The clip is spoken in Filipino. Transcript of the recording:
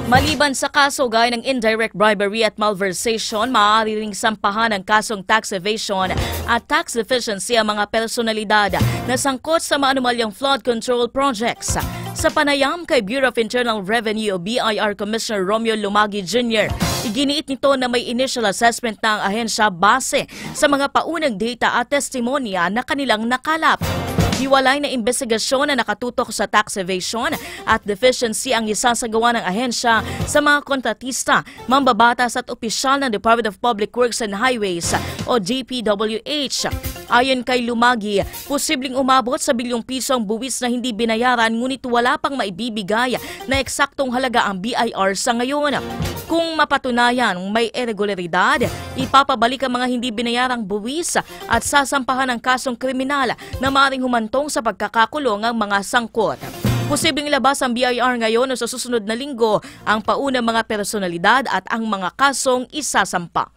Maliban sa kaso gaya ng indirect bribery at malversation, maaari ring sampahan ng kasong tax evasion at tax deficiency ang mga personalidad na sangkot sa maanumalyang flood control projects. Sa panayam kay Bureau of Internal Revenue o BIR Commissioner Romeo Lumagi Jr., iginiit nito na may initial assessment na ang ahensya base sa mga paunang data at testimonya na kanilang nakalap. Hiwalay na investigasyon na nakatutok sa tax evasion at deficiency ang isasagawa ng ahensya sa mga kontratista, mambabatas at opisyal ng Department of Public Works and Highways o DPWH. Ayon kay Lumagi, posibleng umabot sa bilyong piso ang buwis na hindi binayaran ngunit wala pang maibibigay na eksaktong halaga ang BIR sa ngayon. Kung mapatunayan may irregularidad, ipapabalik ang mga hindi binayarang buwis at sasampahan ng kasong kriminal na maaaring humantong sa pagkakakulong ang mga sangkot. Posibleng ilabas ang BIR ngayon o sa susunod na linggo ang paunang mga personalidad at ang mga kasong isasampa.